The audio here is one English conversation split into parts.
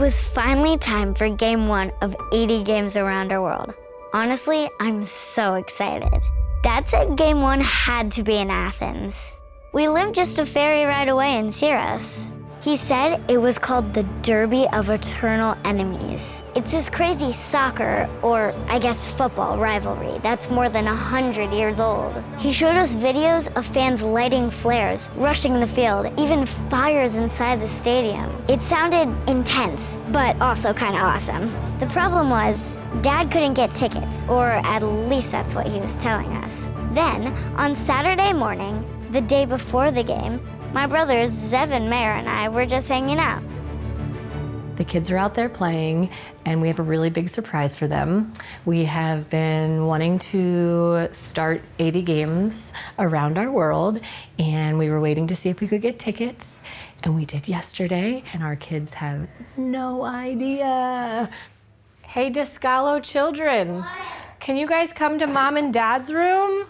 was finally time for game 1 of 80 games around our world. Honestly, I'm so excited. Dad said game 1 had to be in Athens. We lived just a ferry ride away in Syros. He said it was called the Derby of Eternal Enemies. It's this crazy soccer, or I guess football, rivalry that's more than 100 years old. He showed us videos of fans lighting flares, rushing the field, even fires inside the stadium. It sounded intense, but also kind of awesome. The problem was, Dad couldn't get tickets, or at least that's what he was telling us. Then, on Saturday morning, the day before the game, my brothers, Zev and Mayor, and I were just hanging out. The kids are out there playing, and we have a really big surprise for them. We have been wanting to start 80 games around our world, and we were waiting to see if we could get tickets, and we did yesterday, and our kids have no idea. Hey, Descalo children, can you guys come to Mom and Dad's room?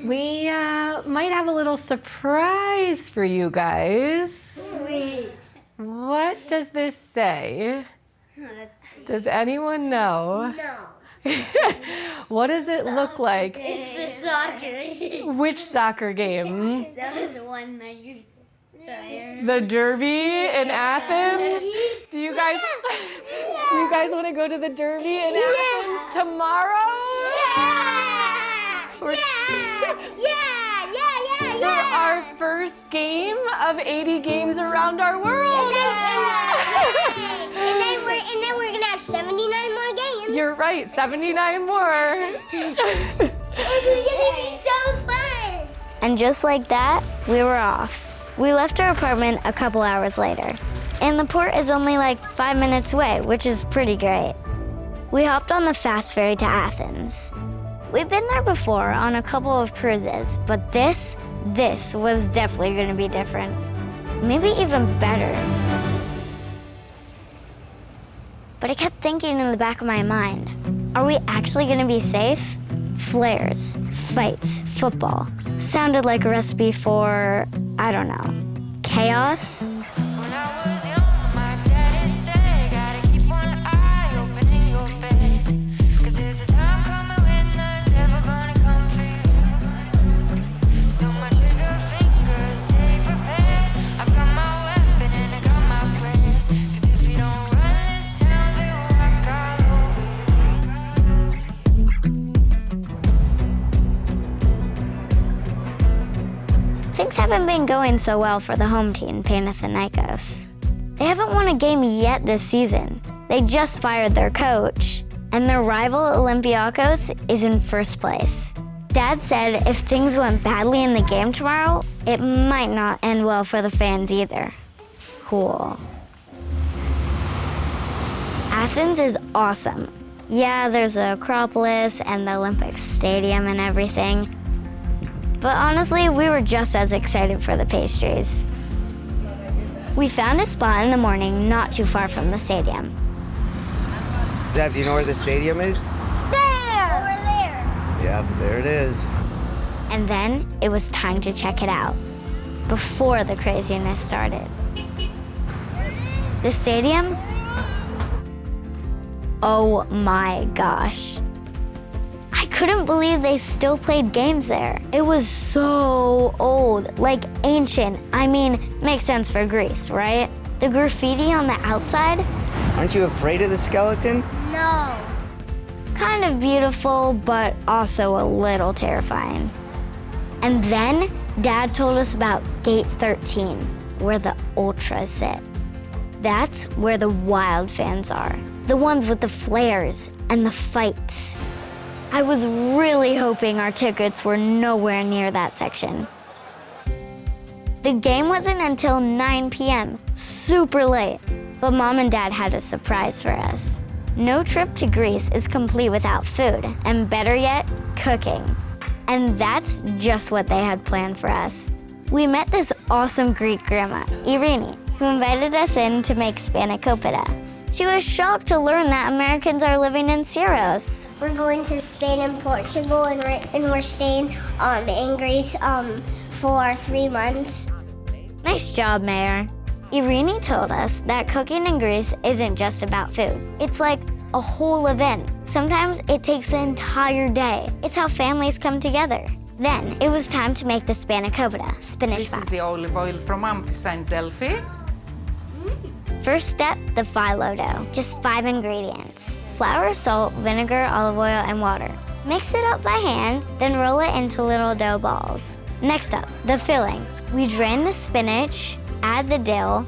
We might have a little surprise for you guys. Sweet. What does this say? Does anyone know? No. What does it look like? It's the soccer game. Which soccer game? That was the one that you... The Derby in Athens? Do you guys want to go to the Derby in Athens tomorrow? For our first game of 80 games around our world. And then we're gonna have 79 more games. You're right, 79 more. It's gonna be so fun. And just like that, we were off. We left our apartment a couple hours later. And the port is only like 5 minutes away, which is pretty great. We hopped on the fast ferry to Athens. We've been there before on a couple of cruises, but this was definitely gonna be different. Maybe even better. But I kept thinking in the back of my mind, are we actually gonna be safe? Flares, fights, football. Sounded like a recipe for, I don't know, chaos? When I was young, my daddy said, gotta keep one eye open in your bed. 'Cause there's a time coming when the devil gonna come for you. So my trigger fingers, stay prepared. I've got my weapon and I got my prayers. 'Cause if you don't run this town, they'll walk all over you. Things haven't been going so well for the home team, Panathinaikos. They haven't won a game yet this season. They just fired their coach, and their rival Olympiacos is in first place. Dad said if things went badly in the game tomorrow, it might not end well for the fans either. Cool. Athens is awesome. Yeah, there's the Acropolis and the Olympic Stadium and everything. But honestly, we were just as excited for the pastries. We found a spot in the morning not too far from the stadium. Zev, do you know where the stadium is? There! Over there. Yeah, there it is. And then it was time to check it out, before the craziness started. The stadium? Oh my gosh. I couldn't believe they still played games there. It was so old, like ancient. I mean, makes sense for Greece, right? The graffiti on the outside? Aren't you afraid of the skeleton? No. Kind of beautiful, but also a little terrifying. And then Dad told us about Gate 13, where the ultras sit. That's where the wild fans are. The ones with the flares and the fights. I was really hoping our tickets were nowhere near that section. The game wasn't until 9 p.m., super late, but Mom and Dad had a surprise for us. No trip to Greece is complete without food, and better yet, cooking. And that's just what they had planned for us. We met this awesome Greek grandma, Irini, who invited us in to make spanakopita. She was shocked to learn that Americans are living in Syros. We're going to Spain and Portugal, and we're staying in Greece for 3 months. Nice job, Mayor. Irini told us that cooking in Greece isn't just about food. It's like a whole event. Sometimes it takes the entire day. It's how families come together. Then it was time to make the spanakopita, spinach This is fat. the olive oil from Athens and Delphi. First step, the phyllo dough. Just 5 ingredients: flour, salt, vinegar, olive oil, and water. Mix it up by hand, then roll it into little dough balls. Next up, the filling. We drain the spinach, add the dill,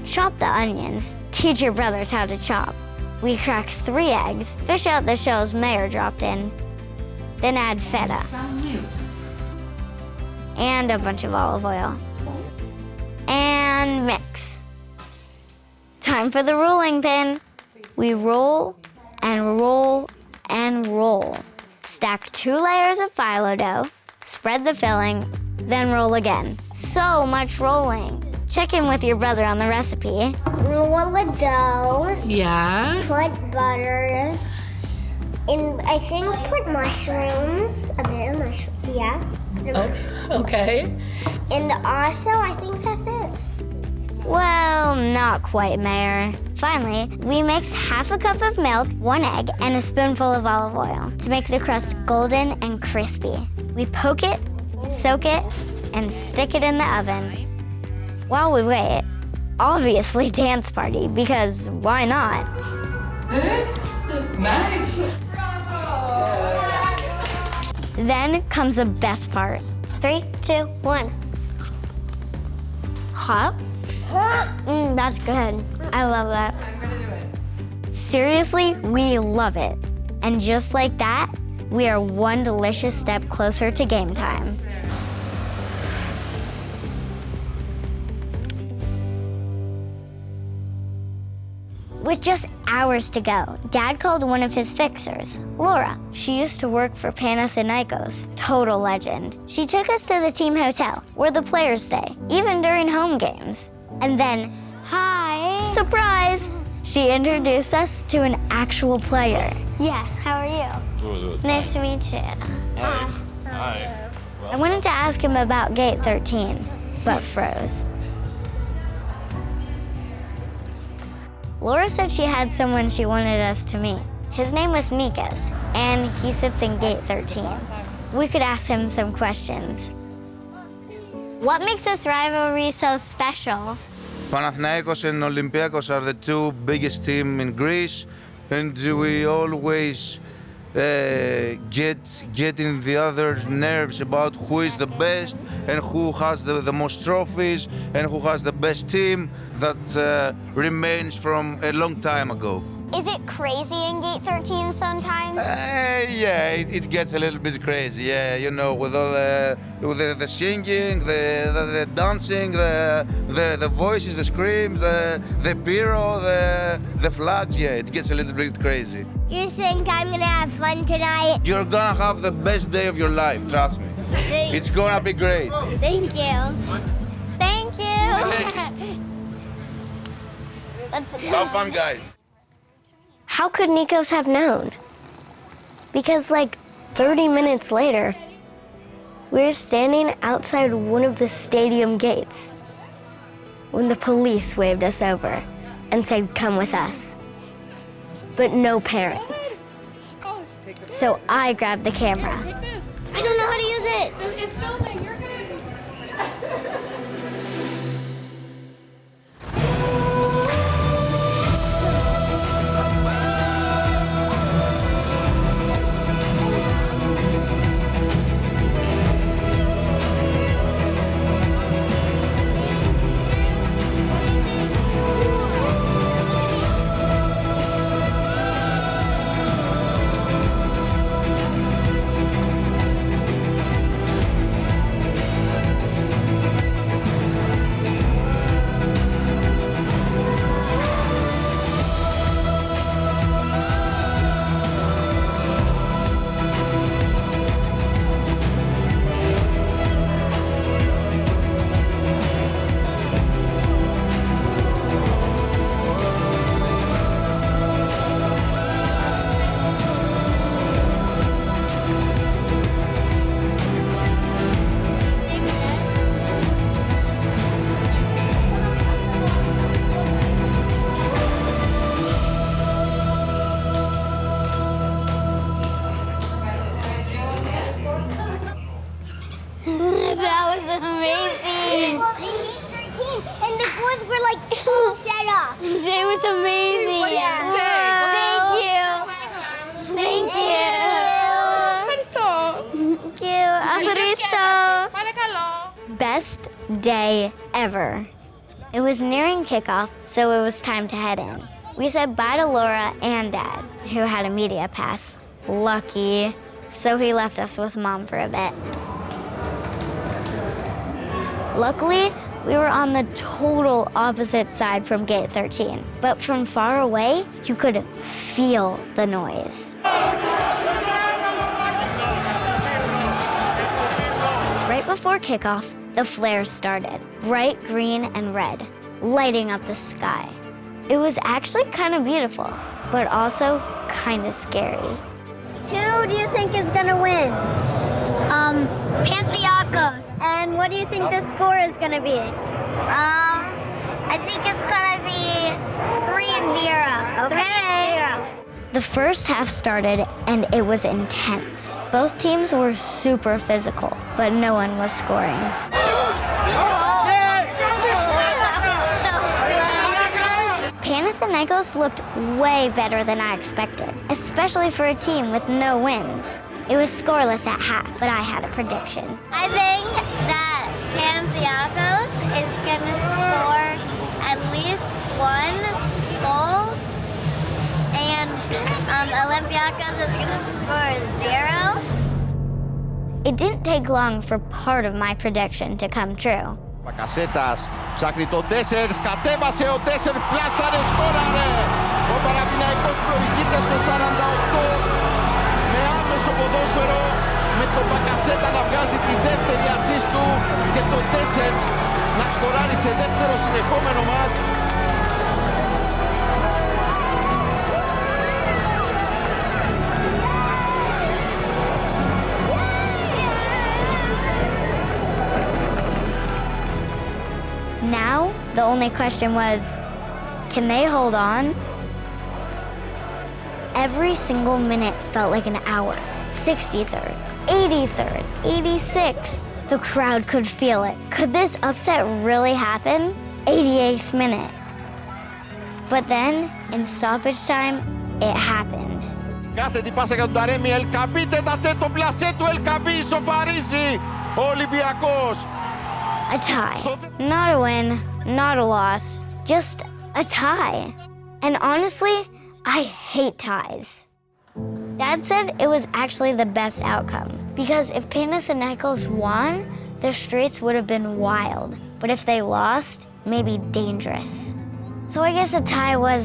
chop the onions, teach your brothers how to chop. We crack 3 eggs, fish out the shells Mayor dropped in, then add feta and a bunch of olive oil. And mix. Time for the rolling pin. We roll and roll and roll. Stack 2 layers of phyllo dough, spread the filling, then roll again. So much rolling. Check in with your brother on the recipe. Roll the dough, Yeah. put butter, and I think put mushrooms, a bit of mushrooms, yeah. Oh, okay. And also, I think that's it. Well, not quite, Mayor. Finally, we mix half a cup of milk, 1 egg, and a spoonful of olive oil to make the crust golden and crispy. We poke it, soak it, and stick it in the oven. While we wait, obviously dance party, because why not? Nice. Then comes the best part. 3, 2, 1. Hot? That's good. I love that. Seriously, we love it. And just like that, we are one delicious step closer to game time. With just hours to go, Dad called one of his fixers, Laura. She used to work for Panathinaikos, total legend. She took us to the team hotel, where the players stay, even during home games. And then, Hi. surprise, she introduced us to an actual player. Yes, how are you? Good. Nice to meet you. Hi. I wanted to ask him about gate 13, but froze. Laura said she had someone she wanted us to meet. His name was Nikos, and he sits in gate 13. We could ask him some questions. What makes this rivalry so special? Panathinaikos and Olympiacos are the 2 biggest teams in Greece, and we always get in the other's nerves about who is the best and who has the most trophies and who has the best team that remains from a long time ago. Is it crazy in gate 13 sometimes? Yeah, it gets a little bit crazy. Yeah, you know, with all the singing, the dancing, the voices, the screams, the pyro, the flags. Yeah, it gets a little bit crazy. You think I'm gonna have fun tonight? You're gonna have the best day of your life. Trust me. It's gonna be great. Thank you. Thank you. Have fun, guys. How could Nikos have known? Because like 30 minutes later, we're standing outside one of the stadium gates when the police waved us over and said, "Come with us." But no parents. So I grabbed the camera. I don't know how to use it. It's filming. You're good. It was amazing. What did you say? Thank you. Thank you. Ευχαριστώ. Best day ever. It was nearing kickoff, so it was time to head in. We said bye to Laura and Dad, who had a media pass. Lucky. So he left us with Mom for a bit. Luckily, we were on the total opposite side from gate 13. But from far away, you could feel the noise. Right before kickoff, the flares started, bright green and red, lighting up the sky. It was actually kind of beautiful, but also kind of scary. Who do you think is gonna win? Panathinaikos. And what do you think the score is gonna be? I think it's gonna be 3-0. Okay. The first half started and it was intense. Both teams were super physical, but no one was scoring. Panathinaikos looked way better than I expected, especially for a team with no wins. It was scoreless at half, but I had a prediction. I think that Panathinaikos is gonna score at least 1 goal, and Olympiacos is gonna score 0. It didn't take long for part of my prediction to come true. Πακασέτας ψάχνει το Τέσσερς, κατέβασε ο Τέσσερς, πλάσαρε, σκόραρε. Ο Παναθηναϊκός προηγείται στο 48 με άμεσο ποδόσφαιρο, με το Πακασέτα να βγάζει τη δεύτερη ασίστ του και το Τέσσερς να σκοράρει σε δεύτερο συνεχόμενο μάτς. Now, the only question was, can they hold on? Every single minute felt like an hour. 63rd, 83rd, 86th. The crowd could feel it. Could this upset really happen? 88th minute. But then, in stoppage time, it happened. Κάθετη πάσα για τον Ταρέμι, Ελκαμπή, τετατέ το πλασέ του, Ελκαμπή ισοφαρίζει ο Ολυμπιακός. A tie. Not a win, not a loss, just a tie. And honestly, I hate ties. Dad said it was actually the best outcome, because if Panathinaikos won, the streets would have been wild. But if they lost, maybe dangerous. So I guess a tie was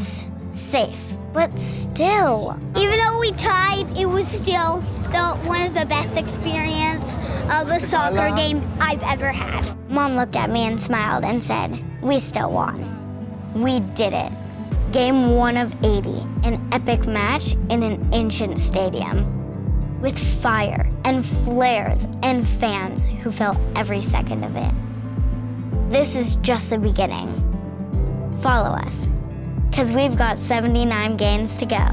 safe, but still. Even though we tied, it was still one of the best experience of a soccer game I've ever had. Mom looked at me and smiled and said, we still won. We did it. Game 1 of 80, an epic match in an ancient stadium. With fire and flares and fans who felt every second of it. This is just the beginning. Follow us, because we've got 79 games to go.